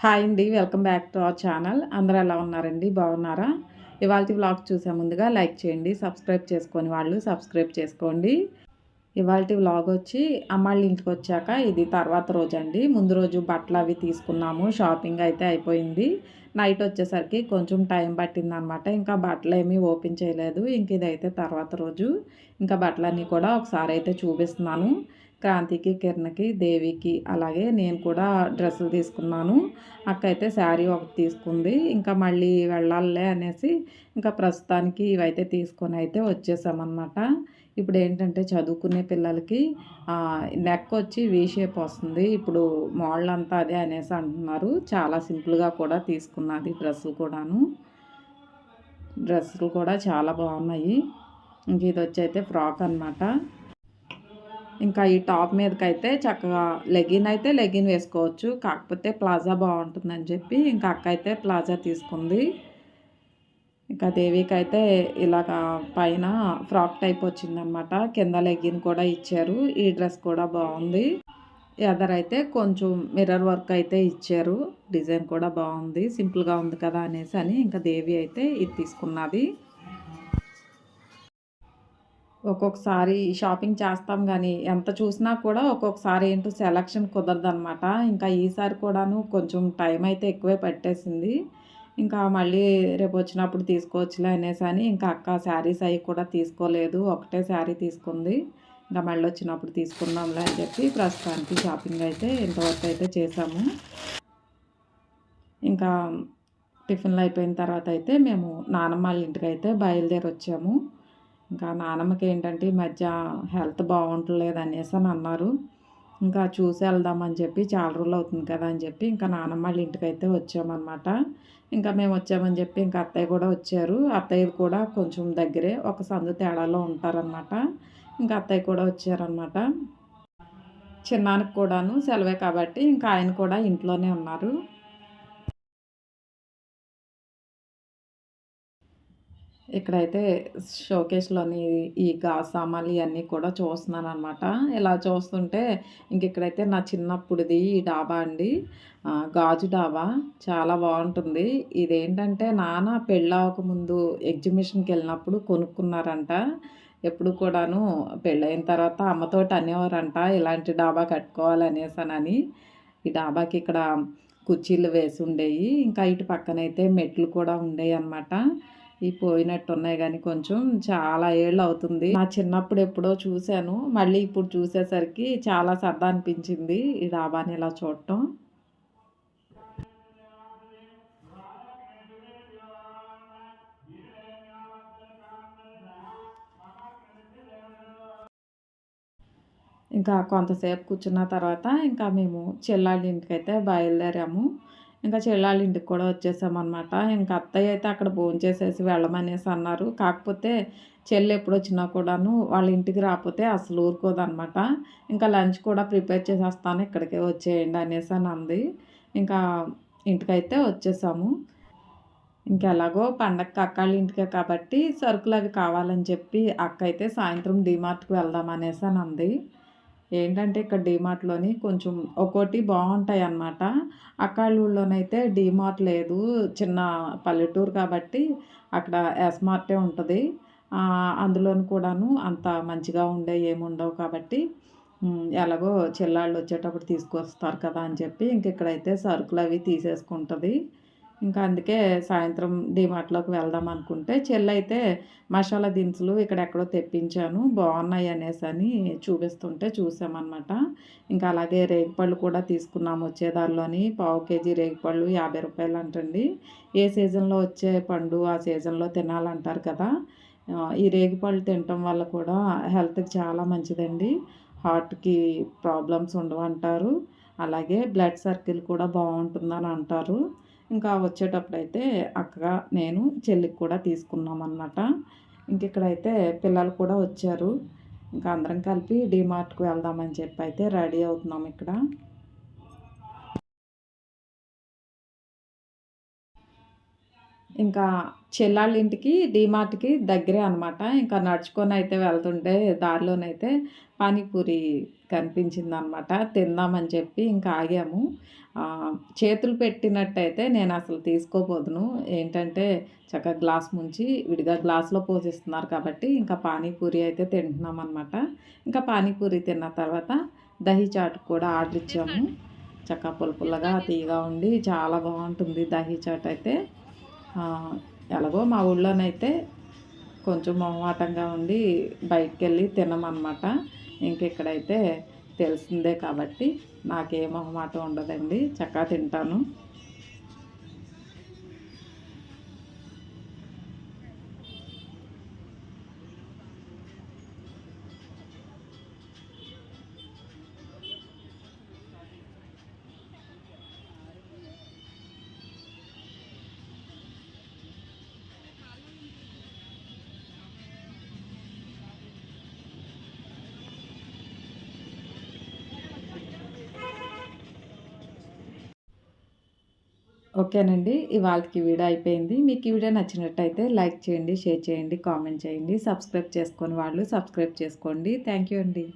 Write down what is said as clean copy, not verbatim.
Hi అండి. Welcome back to our channel. అందరూ ఎలా ఉన్నారండి? బాగున్నారా? ఇవాల్టి వ్లాగ్ చూసే ముందుగా లైక్ చేయండి. సబ్స్క్రైబ్ చేసుకొని వాళ్ళు సబ్స్క్రైబ్ చేసుకోండి. ఇవాల్టి వ్లాగ్ వచ్చి అమ్మాళ్ళ ఇంటికి వచ్చాక ఇది తర్వాత రోజండి. ముందు రోజు బట్టలు అవి తీసుకున్నాము. షాపింగ్ అయితే అయిపోయింది. నైట్ వచ్చేసరికి కొంచెం టైం పట్టిందనమాట. ఇంకా బట్టలు ఏమీ ఓపెన్ చేయలేదు. ఇంక ఇదైతే తర్వాత రోజు. ఇంకా బట్టలన్నీ కూడా ఒకసారి అయితే చూపిస్తున్నాను. క్రాంతికి, కిరణ్కి, దేవికి అలాగే నేను కూడా డ్రెస్సులు తీసుకున్నాను. అక్క అయితే శారీ ఒకటి తీసుకుంది. ఇంకా మళ్ళీ వెళ్ళాలిలే అనేసి ఇంకా ప్రస్తుతానికి ఇవైతే తీసుకొని అయితే వచ్చేసామన్నమాట. ఇప్పుడు ఏంటంటే చదువుకునే పిల్లలకి నెక్ వచ్చి వీ షేప్ వస్తుంది. ఇప్పుడు మోడల్ అంతా అదే అనేసి అంటున్నారు. చాలా సింపుల్గా కూడా తీసుకున్నది డ్రెస్సులు కూడాను. డ్రెస్సులు కూడా చాలా బాగున్నాయి. ఇంక ఇది వచ్చి అయితే ఫ్రాక్ అనమాట. ఇంకా ఈ టాప్ మీదకైతే చక్కగా లెగిన్ వేసుకోవచ్చు. కాకపోతే ప్లాజా బాగుంటుందని చెప్పి ఇంకా అక్క అయితే ప్లాజా తీసుకుంది. ఇంకా దేవికి అయితే ఇలాగ పైన ఫ్రాక్ టైప్ వచ్చిందనమాట. కింద లెగిన్ కూడా ఇచ్చారు. ఈ డ్రెస్ కూడా బాగుంది. ఎదరైతే కొంచెం మిర్రర్ వర్క్ అయితే ఇచ్చారు. డిజైన్ కూడా బాగుంది. సింపుల్గా ఉంది కదా అనేసి అని ఇంకా దేవి అయితే ఇది తీసుకున్నది. ఒక్కొక్కసారి షాపింగ్ చేస్తాం కానీ ఎంత చూసినా కూడా ఒక్కొక్కసారి ఏంటో సెలక్షన్ కుదరదనమాట. ఇంకా ఈసారి కూడాను కొంచెం టైం అయితే ఎక్కువే పట్టేసింది. ఇంకా మళ్ళీ రేపు వచ్చినప్పుడు తీసుకోవచ్చులే అనేసి అని ఇంకా అక్క శారీస్ అవి కూడా తీసుకోలేదు. ఒకటే శారీ తీసుకుంది. ఇంకా మళ్ళీ వచ్చినప్పుడు తీసుకుందాంలే అని చెప్పి ప్రస్తుతానికి షాపింగ్ అయితే ఇంతవరకు అయితే చేసాము. ఇంకా టిఫిన్లు అయిపోయిన తర్వాత అయితే మేము నానమ్మ వాళ్ళ ఇంటికి అయితే బయలుదేరి వచ్చాము. ఇంకా నానమ్మకి ఏంటంటే ఈ మధ్య హెల్త్ బాగుంటలేదు అనేసి అని అన్నారు. ఇంకా చూసి వెళ్దామని చెప్పి చాలా రోజులు అవుతుంది కదా అని చెప్పి ఇంకా నానమ్మ వాళ్ళ ఇంటికి అయితే వచ్చామన్నమాట. ఇంకా మేము వచ్చామని చెప్పి ఇంకా అత్తయ్య కూడా వచ్చారు. అత్తయ్య కూడా కొంచెం దగ్గరే ఒక సందు తేడాలో ఉంటారనమాట. ఇంకా అత్తయ్య కూడా వచ్చారనమాట. చిన్నానికి కూడాను సెలవే కాబట్టి ఇంకా ఆయన కూడా ఇంట్లోనే ఉన్నారు. ఇక్కడైతే షోకేస్‌లోని ఈ గాజు సామాన్లు ఇయన్నీ కూడా చూస్తున్నాననమాట. ఇలా చూస్తుంటే ఇక్కడైతే నా చిన్నప్పుడిది ఈ డాబా అండి. గాజు డాబా చాలా బావుంటుంది. ఇదేంటంటే నాన్న పెళ్ళవ్వకముందు ఎగ్జిబిషన్‌కెళ్ళినప్పుడు కొనుక్కున్నారంట. ఎప్పుడు కూడాను పెళ్ళైన తర్వాత అమ్మతోటి అనేవారంట ఇలాంటి డాబా కట్టుకోవాలనేసనని. ఈ డాబాకి ఇక్కడ కుర్చీలు వేసుండేయి. ఇంకా ఇటు పక్కనైతే మెట్లు కూడా ఉండేయన్నమాట. ఈ పోయినట్టున్నాయి గానీ కొంచెం చాలా ఏళ్ళవుతుంది. నా చిన్నప్పుడు ఎప్పుడో చూశాను. మళ్ళీ ఇప్పుడు చూసేసరికి చాలా సరదా అనిపించింది ఈ డాబాని ఇలా చూడటం. ఇంకా కొంతసేపు కూర్చున్న తర్వాత ఇంకా మేము చెల్లాళ్ళ ఇంటికైతే బయలుదేరాము. ఇంకా చెల్లాళ్ళ ఇంటికి కూడా వచ్చేసామన్నమాట. ఇంకా అత్తయ్య అయితే అక్కడ భోంచేసేసి వెళ్ళమనేసి అన్నారు. కాకపోతే చెల్లి ఎప్పుడొచ్చినా కూడాను వాళ్ళ ఇంటికి రాకపోతే అసలు ఊరుకోదనమాట. ఇంకా లంచ్ కూడా ప్రిపేర్ చేసేస్తాను ఇక్కడికే వచ్చేయండి అనేసి అని అంది. ఇంకా ఇంటికైతే వచ్చేసాము. ఇంకెలాగో పండగకి అక్కాళ్ళ ఇంటికే కాబట్టి సరుకులు అవి కావాలని చెప్పి అక్క అయితే సాయంత్రం డీమార్ట్‌కి వెళ్దాం అనేసి అని అంది. ఏంటంటే ఇక్కడ డీమార్ట్‌లోని కొంచెం ఒక్కోటి బావుంటాయన్నమాట. అక్కాళ్ళ ఊళ్ళోనైతే డీమార్ట్ లేదు. చిన్న పల్లెటూరు కాబట్టి అక్కడ ఎస్మార్టే ఉంటది. అందులోను కూడాను అంత మంచిగా ఉండేవి ఏముండవు కాబట్టి ఎలాగో చెల్లాళ్ళు వచ్చేటప్పుడు తీసుకొస్తారు కదా అని చెప్పి ఇక్కడైతే సరుకులవి తీసేసుకుంటది. ఇంకా అందుకే సాయంత్రం డీమార్ట్‌లోకి వెళ్దాం అనుకుంటే చెల్లయితే మసాలా దినుసులు ఇక్కడెక్కడో తెప్పించాను బాగున్నాయి అనేసని చూపిస్తుంటే చూసామన్నమాట. ఇంకా అలాగే రేగిపళ్ళు కూడా తీసుకున్నాము వచ్చే దారిలోని. పావు కేజీ రేగిపళ్ళు రూ. 50 అంటండి. ఏ సీజన్‌లో వచ్చే పండు ఆ సీజన్‌లో తినాలంటారు కదా! ఈ రేగిపళ్ళు తినటం వల్ల కూడా హెల్త్‌కి చాలా మంచిదండి. హార్ట్‌కి ప్రాబ్లమ్స్ ఉండవంటారు. అలాగే బ్లడ్ సర్కిల్ కూడా బావుంటుందని అంటారు. ఇంకా వచ్చేటప్పుడైతే అక్క, నేను, చెల్లికి కూడా తీసుకున్నామన్నమాట. ఇక్కడైతే పిల్లలు కూడా వచ్చారు. ఇంకా అందరం కలిపి డీమార్ట్‌కి వెళ్దామని చెప్పి అయితే రెడీ అవుతున్నాం ఇక్కడ. ఇంకా చెల్లాళ్ళ ఇంటికి డీమార్ట్‌కి దగ్గరే అనమాట. ఇంకా నడుచుకొనైతే వెళ్తుంటే దారిలోనైతే పానీపూరి కనిపించిందనమాట. తిందామని చెప్పి ఇంకా ఆగాము. చేతులు పెట్టినట్టయితే నేనసలు తీసుకోబోదును. ఏంటంటే చక్కగా గ్లాస్ ముంచి విడిగా గ్లాస్‌లో పోసిస్తున్నారు కాబట్టి ఇంకా పానీపూరి అయితే తింటున్నామనమాట. ఇంకా పానీపూరి తిన్న తర్వాత దహీ చాట్ కూడా ఆర్డర్ ఇచ్చాము. చక్కగా పుల్ల పుల్లగా, తీయగా ఉండి చాలా బావుంటుంది దహీ చాట్ అయితే. ఆహ్, ఎలాగో మా ఊళ్ళోనైతే కొంచెం మొహమాటంగా ఉండి బయటికెళ్ళి తినమనమాట. ఇంకిక్కడైతే తెలిసిందే కాబట్టి నాకే మొహమాటం ఉండదండి. చక్కగా తింటాను. ఓకేనండి. ఇవాల్టికి వీడియో అయిపోయింది. మీకు ఈ వీడియో నచ్చినట్టయితే లైక్ చేయండి, షేర్ చేయండి, కామెంట్ చేయండి. సబ్స్క్రైబ్ చేసుకోని వాళ్ళు సబ్స్క్రైబ్ చేసుకోండి. థ్యాంక్ యూ అండి.